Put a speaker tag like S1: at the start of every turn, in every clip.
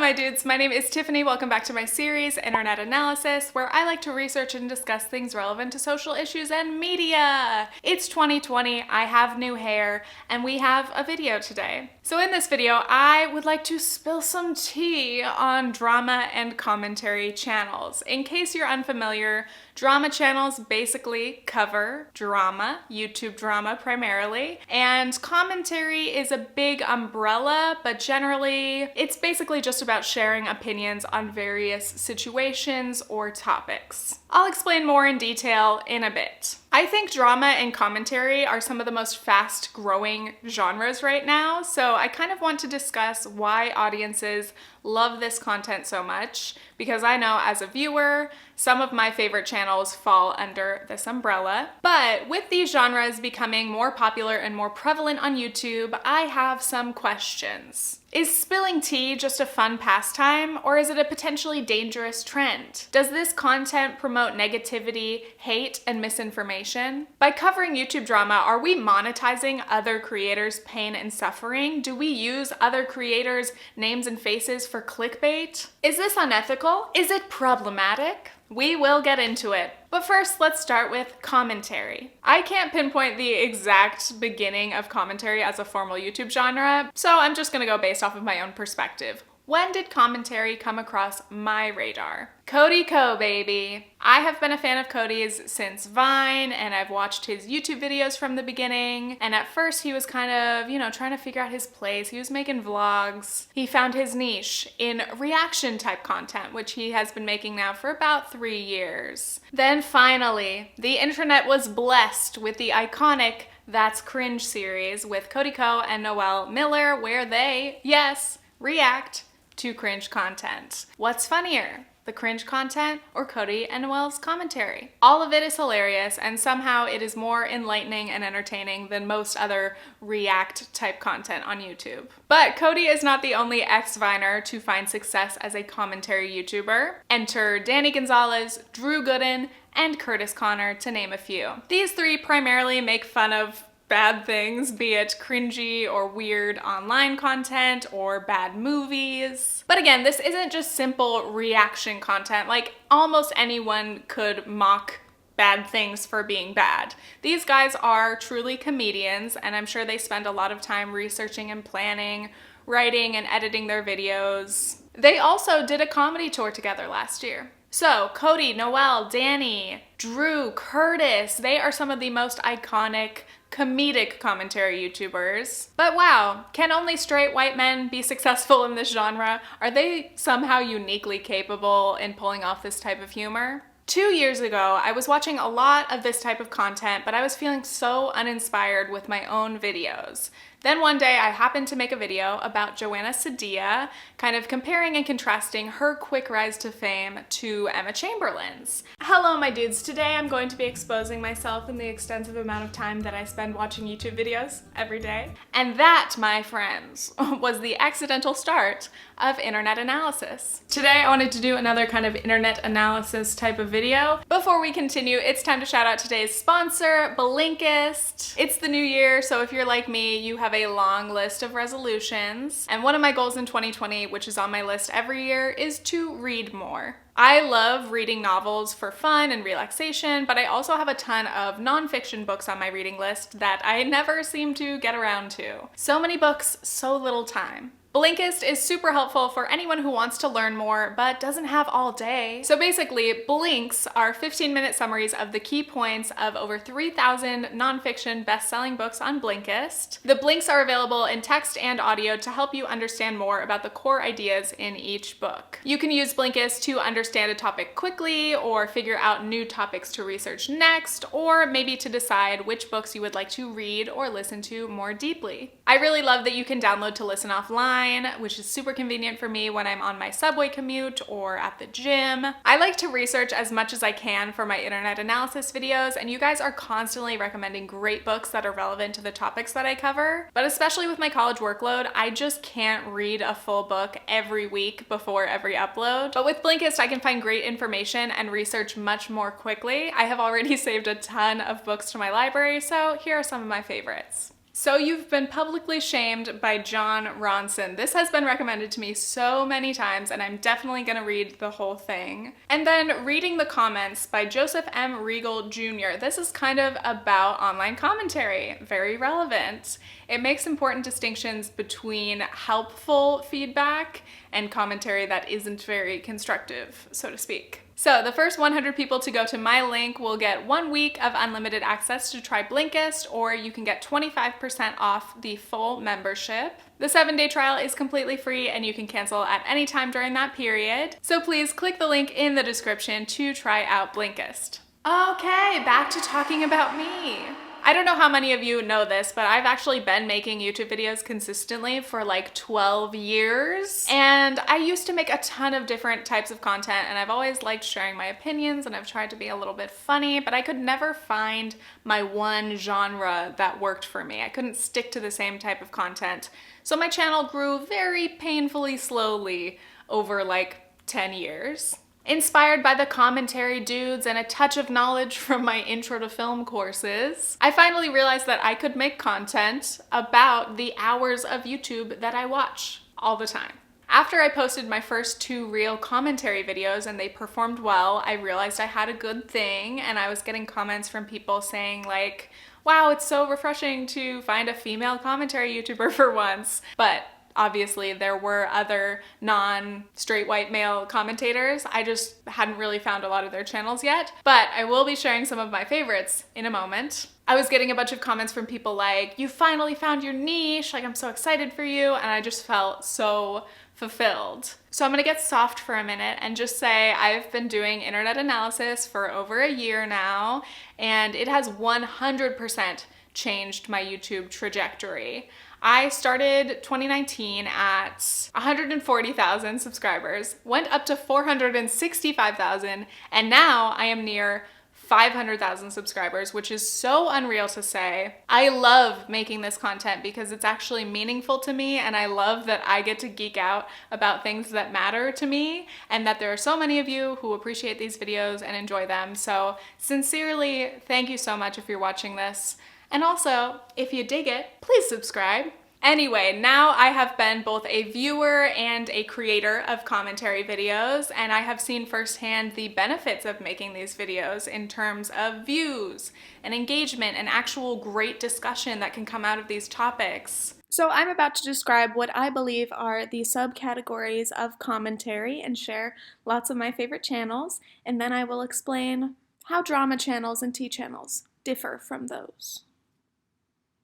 S1: my dudes, my name is Tiffany. Welcome back to my series, Internet Analysis, where I like to research and discuss things relevant to social issues and media. It's 2020, I have new hair, and we have a video today. So in this video, I would like to spill some tea on drama and commentary channels. In case you're unfamiliar, drama channels basically cover drama, YouTube drama primarily, and commentary is a big umbrella, but generally it's basically just about sharing opinions on various situations or topics. I'll explain more in detail in a bit. I think drama and commentary are some of the most fast-growing genres right now, so I kind of want to discuss why audiences love this content so much, because I know as a viewer, some of my favorite channels fall under this umbrella. But with these genres becoming more popular and more prevalent on YouTube, I have some questions. Is spilling tea just a fun pastime, or is it a potentially dangerous trend? Does this content promote negativity, hate, and misinformation? By covering YouTube drama, are we monetizing other creators' pain and suffering? Do we use other creators' names and faces for clickbait? Is this unethical? Is it problematic? We will get into it. But first, let's start with commentary. I can't pinpoint the exact beginning of commentary as a formal YouTube genre, so I'm just gonna go based off of my own perspective. When did commentary come across my radar? CODY KO, baby. I have been a fan of Cody's since Vine, and I've watched his YouTube videos from the beginning. And at first he was kind of, trying to figure out his place. He was making vlogs. He found his niche in reaction type content, which he has been making now for about 3 years. Then finally, the internet was blessed with the iconic That's Cringe series with CODY KO and Noel Miller, where they, yes, react to cringe content. What's funnier, the cringe content or Cody and Noel's commentary? All of it is hilarious, and somehow it is more enlightening and entertaining than most other react type content on YouTube. But Cody is not the only ex-Viner to find success as a commentary YouTuber. Enter Danny Gonzalez, Drew Gooden, and Kurtis Connor, to name a few. These three primarily make fun of bad things, be it cringy or weird online content or bad movies. But again, this isn't just simple reaction content. Like, almost anyone could mock bad things for being bad. These guys are truly comedians, and I'm sure they spend a lot of time researching and planning, writing and editing their videos. They also did a comedy tour together last year. So Cody, Noel, Danny, Drew, Kurtis, they are some of the most iconic comedic commentary YouTubers. But wow, can only straight white men be successful in this genre? Are they somehow uniquely capable in pulling off this type of humor? 2 years ago, I was watching a lot of this type of content, but I was feeling so uninspired with my own videos. Then one day I happened to make a video about Joanna Cedillo, kind of comparing and contrasting her quick rise to fame to Emma Chamberlain's. Hello my dudes, today I'm going to be exposing myself in the extensive amount of time that I spend watching YouTube videos every day. And that, my friends, was the accidental start of internet analysis. Today I wanted to do another kind of internet analysis type of video. Before we continue, it's time to shout out today's sponsor, Blinkist. It's the new year, so if you're like me, you have a long list of resolutions. And one of my goals in 2020, which is on my list every year, is to read more. I love reading novels for fun and relaxation, but I also have a ton of nonfiction books on my reading list that I never seem to get around to. So many books, so little time. Blinkist is super helpful for anyone who wants to learn more but doesn't have all day. So basically, blinks are 15-minute summaries of the key points of over 3,000 nonfiction best-selling books on Blinkist. The blinks are available in text and audio to help you understand more about the core ideas in each book. You can use Blinkist to understand a topic quickly, or figure out new topics to research next, or maybe to decide which books you would like to read or listen to more deeply. I really love that you can download to listen offline, which is super convenient for me when I'm on my subway commute or at the gym. I like to research as much as I can for my internet analysis videos, and you guys are constantly recommending great books that are relevant to the topics that I cover. But especially with my college workload, I just can't read a full book every week before every upload. But with Blinkist, I can find great information and research much more quickly. I have already saved a ton of books to my library, so here are some of my favorites. So You've Been Publicly Shamed by Jon Ronson. This has been recommended to me so many times, and I'm definitely gonna read the whole thing. And then Reading the Comments by Joseph M. Regal Jr. This is kind of about online commentary, very relevant. It makes important distinctions between helpful feedback and commentary that isn't very constructive, so to speak. So the first 100 people to go to my link will get 1 week of unlimited access to try Blinkist, or you can get 25% off the full membership. The 7-day trial is completely free and you can cancel at any time during that period. So please click the link in the description to try out Blinkist. Okay, back to talking about me. I don't know how many of you know this, but I've actually been making YouTube videos consistently for like 12 years. And I used to make a ton of different types of content, and I've always liked sharing my opinions, and I've tried to be a little bit funny, but I could never find my one genre that worked for me. I couldn't stick to the same type of content. So my channel grew very painfully slowly over like 10 years. Inspired by the commentary dudes and a touch of knowledge from my intro to film courses, I finally realized that I could make content about the hours of YouTube that I watch all the time. After I posted my first 2 real commentary videos and they performed well, I realized I had a good thing, and I was getting comments from people saying like, wow, it's so refreshing to find a female commentary YouTuber for once. But obviously, there were other non-straight white male commentators. I just hadn't really found a lot of their channels yet, but I will be sharing some of my favorites in a moment. I was getting a bunch of comments from people like, you finally found your niche, like I'm so excited for you, and I just felt so fulfilled. So I'm gonna get soft for a minute and just say I've been doing internet analysis for over a year now, and it has 100% changed my YouTube trajectory. I started 2019 at 140,000 subscribers, went up to 465,000, and now I am near 500,000 subscribers, which is so unreal to say. I love making this content because it's actually meaningful to me, and I love that I get to geek out about things that matter to me, and that there are so many of you who appreciate these videos and enjoy them. So sincerely, thank you so much if you're watching this. And also, if you dig it, please subscribe. Anyway, now I have been both a viewer and a creator of commentary videos, and I have seen firsthand the benefits of making these videos in terms of views and engagement and actual great discussion that can come out of these topics. So I'm about to describe what I believe are the subcategories of commentary and share lots of my favorite channels, and then I will explain how drama channels and tea channels differ from those.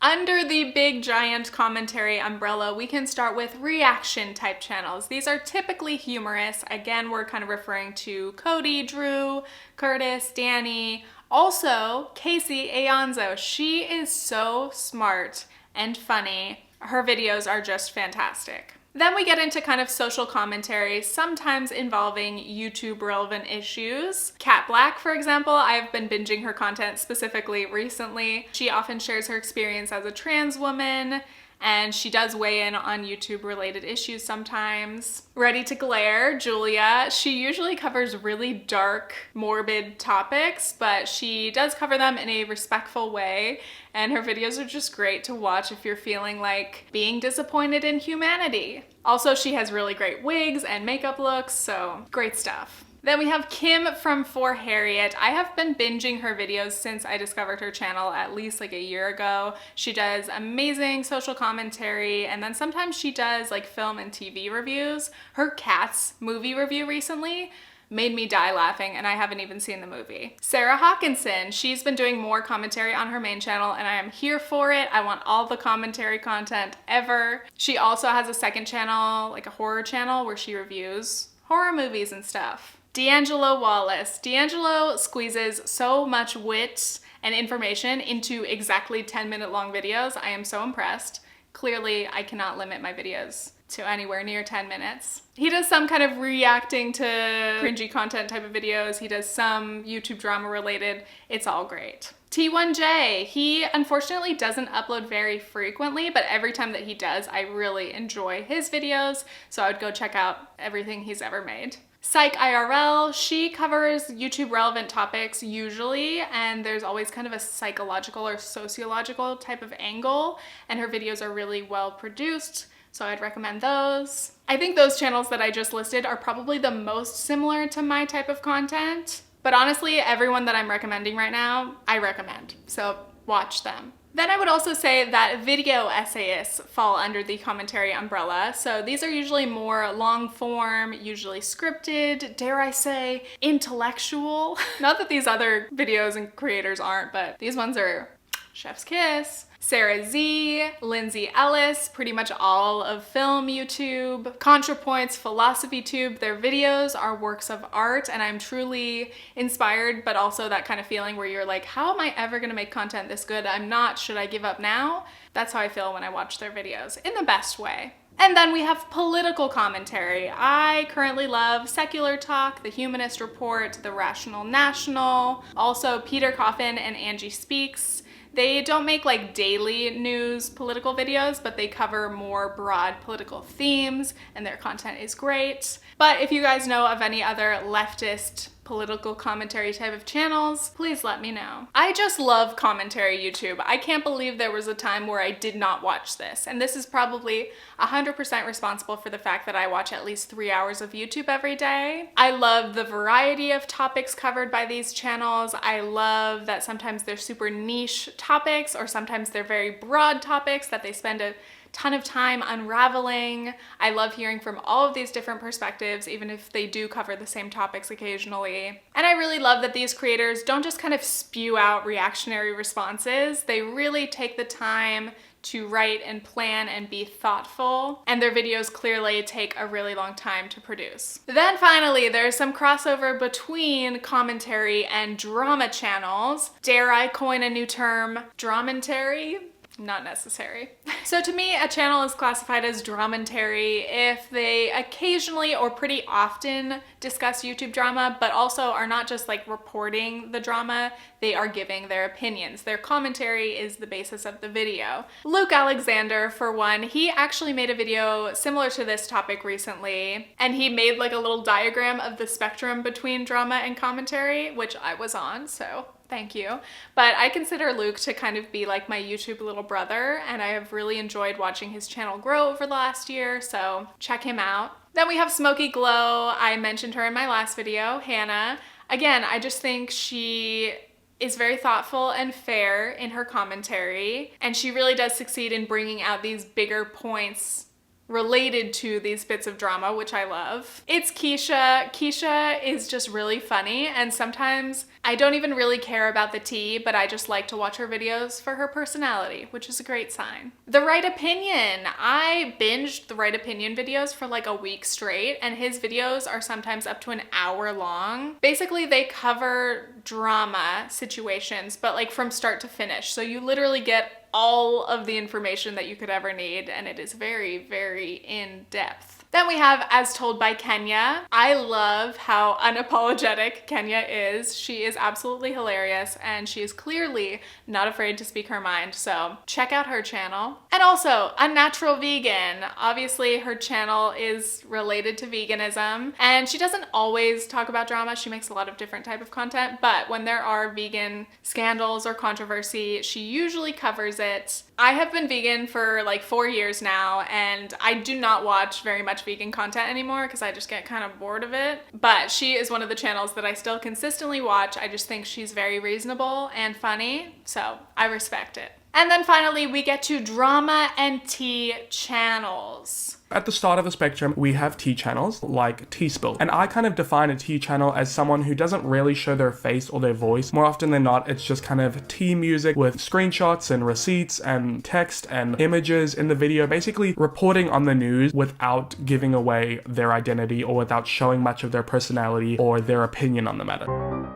S1: Under the big giant commentary umbrella, we can start with reaction type channels. These are typically humorous. Again, we're kind of referring to Cody, Drew, Kurtis, Danny. Also, Casey Aonso. She is so smart and funny. Her videos are just fantastic. Then we get into kind of social commentary, sometimes involving YouTube relevant issues. Blaque, for example, I've been binging her content specifically recently. She often shares her experience as a trans woman, and she does weigh in on YouTube related issues sometimes. Ready to Glare, Julia. She usually covers really dark, morbid topics, but she does cover them in a respectful way, and her videos are just great to watch if you're feeling like being disappointed in humanity. Also, she has really great wigs and makeup looks, so great stuff. Then we have Kim from For Harriet. I have been binging her videos since I discovered her channel at least like a year ago. She does amazing social commentary, and then sometimes she does like film and TV reviews. Her Cats movie review recently made me die laughing, and I haven't even seen the movie. Sarah Hawkinson, she's been doing more commentary on her main channel, and I am here for it. I want all the commentary content ever. She also has a second channel, like a horror channel, where she reviews horror movies and stuff. D'Angelo Wallace. D'Angelo squeezes so much wit and information into exactly 10-minute long videos. I am so impressed. Clearly, I cannot limit my videos to anywhere near 10 minutes. He does some kind of reacting to cringy content type of videos. He does some YouTube drama related. It's all great. T1J, he unfortunately doesn't upload very frequently, but every time that he does, I really enjoy his videos, so I would go check out everything he's ever made. Psych IRL, she covers YouTube relevant topics usually, and there's always kind of a psychological or sociological type of angle, and her videos are really well produced, so I'd recommend those. I think those channels that I just listed are probably the most similar to my type of content. But honestly, everyone that I'm recommending right now, I recommend. So watch them. Then I would also say that video essayists fall under the commentary umbrella. So these are usually more long form, usually scripted, dare I say, intellectual. Not that these other videos and creators aren't, but these ones are chef's kiss. Sarah Z, Lindsay Ellis, pretty much all of film YouTube, ContraPoints, Philosophy Tube, their videos are works of art, and I'm truly inspired, but also that kind of feeling where you're like, how am I ever gonna make content this good? I'm not, should I give up now? That's how I feel when I watch their videos, in the best way. And then we have political commentary. I currently love Secular Talk, The Humanist Report, The Rational National, also Peter Coffin and Angie Speaks. They don't make like daily news political videos, but they cover more broad political themes and their content is great. But if you guys know of any other leftist political commentary type of channels, please let me know. I just love commentary YouTube. I can't believe there was a time where I did not watch this. And this is probably 100% responsible for the fact that I watch at least 3 hours of YouTube every day. I love the variety of topics covered by these channels. I love that sometimes they're super niche topics or sometimes they're very broad topics that they spend a ton of time unraveling. I love hearing from all of these different perspectives, even if they do cover the same topics occasionally. And I really love that these creators don't just kind of spew out reactionary responses. They really take the time to write and plan and be thoughtful, and their videos clearly take a really long time to produce. Then finally, there's some crossover between commentary and drama channels. Dare I coin a new term, Dramentary? Not necessary. So to me, a channel is classified as Dramentary if they occasionally or pretty often discuss YouTube drama, but also are not just like reporting the drama, they are giving their opinions. Their commentary is the basis of the video. Luke Alexander, for one, he actually made a video similar to this topic recently, and he made like a little diagram of the spectrum between drama and commentary, which I was on, so thank you. But I consider Luke to kind of be like my YouTube little brother, and I have really enjoyed watching his channel grow over the last year, so check him out. Then we have Smokey Glow. I mentioned her in my last video, Hannah. Again, I just think she is very thoughtful and fair in her commentary, and she really does succeed in bringing out these bigger points related to these bits of drama, which I love. ItzKeisha. Keisha is just really funny, and sometimes I don't even really care about the tea, but I just like to watch her videos for her personality, which is a great sign. The Right Opinion. I binged The Right Opinion videos for like a week straight, and his videos are sometimes up to an hour long. Basically, they cover drama situations, but like from start to finish. So you literally get all of the information that you could ever need, and it is very, very in-depth. Then we have As Told by Kenya. I love how unapologetic Kenya is. She is absolutely hilarious, and she is clearly not afraid to speak her mind, so check out her channel. And also, Unnatural Vegan. Obviously, her channel is related to veganism, and she doesn't always talk about drama. She makes a lot of different type of content, but when there are vegan scandals or controversy, she usually covers it. I have been vegan for like 4 years now, and I do not watch very much vegan content anymore because I just get kind of bored of it. But she is one of the channels that I still consistently watch. I just think she's very reasonable and funny, so I respect it. And then finally, we get to drama and tea channels.
S2: At the start of the spectrum, we have tea channels like Tea Spill. And I kind of define a tea channel as someone who doesn't really show their face or their voice. More often than not, it's just kind of tea music with screenshots and receipts and text and images in the video, basically reporting on the news without giving away their identity or without showing much of their personality or their opinion on the matter.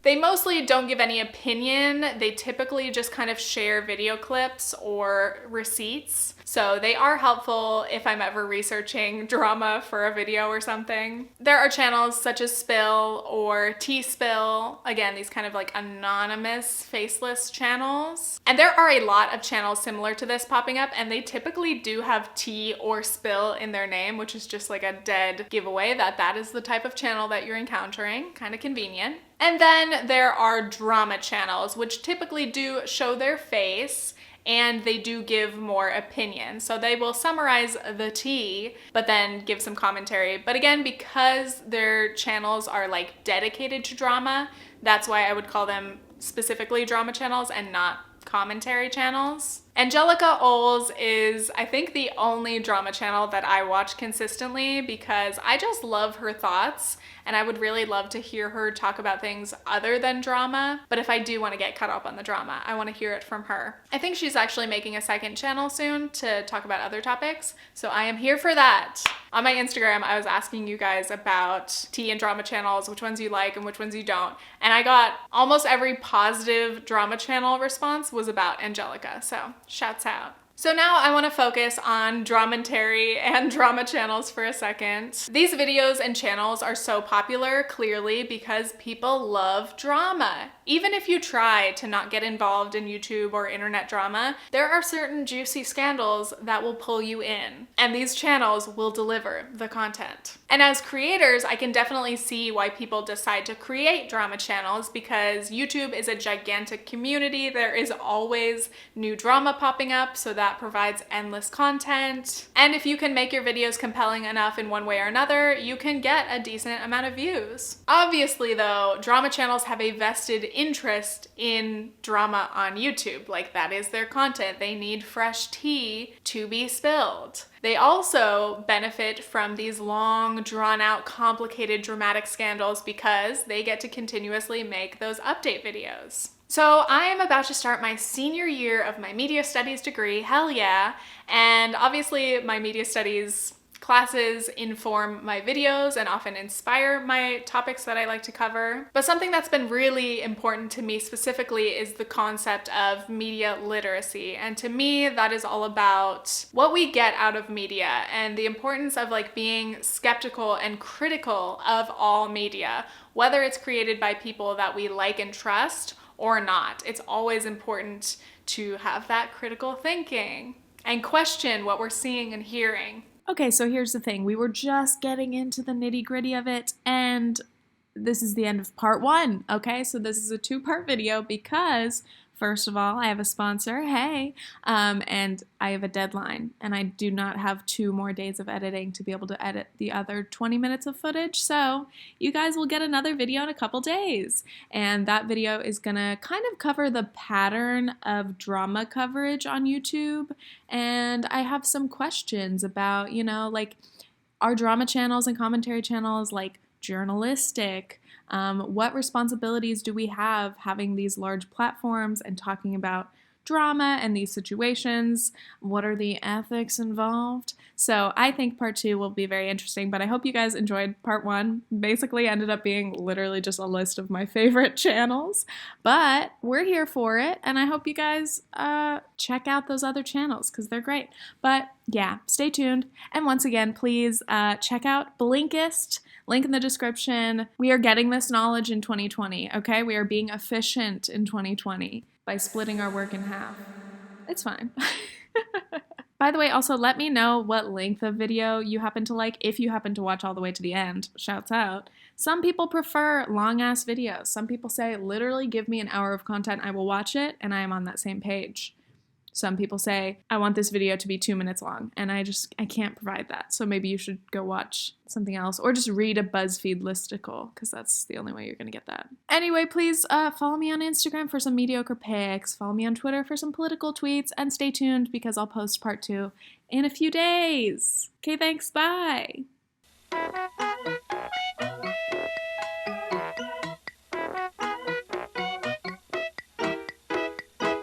S1: They mostly don't give any opinion. They typically just kind of share video clips or receipts. So they are helpful if I'm ever researching drama for a video or something. There are channels such as Spill or T-Spill. Again, these kind of like anonymous, faceless channels. And there are a lot of channels similar to this popping up, and they typically do have T or Spill in their name, which is just like a dead giveaway that that is the type of channel that you're encountering. Kind of convenient. And then there are drama channels, which typically do show their face and they do give more opinion. So they will summarize the tea, but then give some commentary. But again, because their channels are like dedicated to drama, that's why I would call them specifically drama channels and not commentary channels. Angelika Oles is, I think, the only drama channel that I watch consistently because I just love her thoughts and I would really love to hear her talk about things other than drama. But if I do want to get caught up on the drama, I want to hear it from her. I think she's actually making a second channel soon to talk about other topics, so I am here for that. On my Instagram, I was asking you guys about tea and drama channels, which ones you like and which ones you don't. And I got almost every positive drama channel response was about Angelika, so shouts out. So now I want to focus on Dramentary and drama channels for a second. These videos and channels are so popular, clearly, because people love drama. Even if you try to not get involved in YouTube or internet drama, there are certain juicy scandals that will pull you in, and these channels will deliver the content. And as creators, I can definitely see why people decide to create drama channels because YouTube is a gigantic community. There is always new drama popping up, so that provides endless content. And if you can make your videos compelling enough in one way or another, you can get a decent amount of views. Obviously though, drama channels have a vested interest in drama on YouTube. Like, that is their content. They need fresh tea to be spilled. They also benefit from these long, drawn-out, complicated, dramatic scandals because they get to continuously make those update videos. So I am about to start my senior year of my media studies degree, hell yeah, and obviously my media studies classes inform my videos and often inspire my topics that I like to cover. But something that's been really important to me specifically is the concept of media literacy. And to me, that is all about what we get out of media and the importance of like being skeptical and critical of all media, whether it's created by people that we like and trust or not. It's always important to have that critical thinking and question what we're seeing and hearing.
S3: Okay, so here's the thing. We were just getting into the nitty-gritty of it, and this is the end of part 1, okay? So this is a 2-part video because, first of all, I have a sponsor, hey, and I have a deadline, and I do not have 2 more days of editing to be able to edit the other 20 minutes of footage, so you guys will get another video in a couple days, and that video is gonna kind of cover the pattern of drama coverage on YouTube, and I have some questions about, you know, like, are drama channels and commentary channels, like, journalistic? What responsibilities do we have having these large platforms and talking about drama and these situations? What are the ethics involved? So I think part 2 will be very interesting, but I hope you guys enjoyed part 1. Basically ended up being literally just a list of my favorite channels, but we're here for it, and I hope you guys check out those other channels because they're great. But yeah, stay tuned, and once again, please check out Blinkist. Link in the description. We are getting this knowledge in 2020, okay? We are being efficient in 2020 by splitting our work in half. It's fine. By the way, also let me know what length of video you happen to like if you happen to watch all the way to the end. Shouts out. Some people prefer long-ass videos. Some people say, literally give me an hour of content, I will watch it, and I am on that same page. Some people say, I want this video to be 2 minutes long, and I can't provide that. So maybe you should go watch something else, or just read a BuzzFeed listicle, because that's the only way you're gonna get that. Anyway, please follow me on Instagram for some mediocre pics, follow me on Twitter for some political tweets, and stay tuned because I'll post part 2 in a few days. Okay, thanks, bye!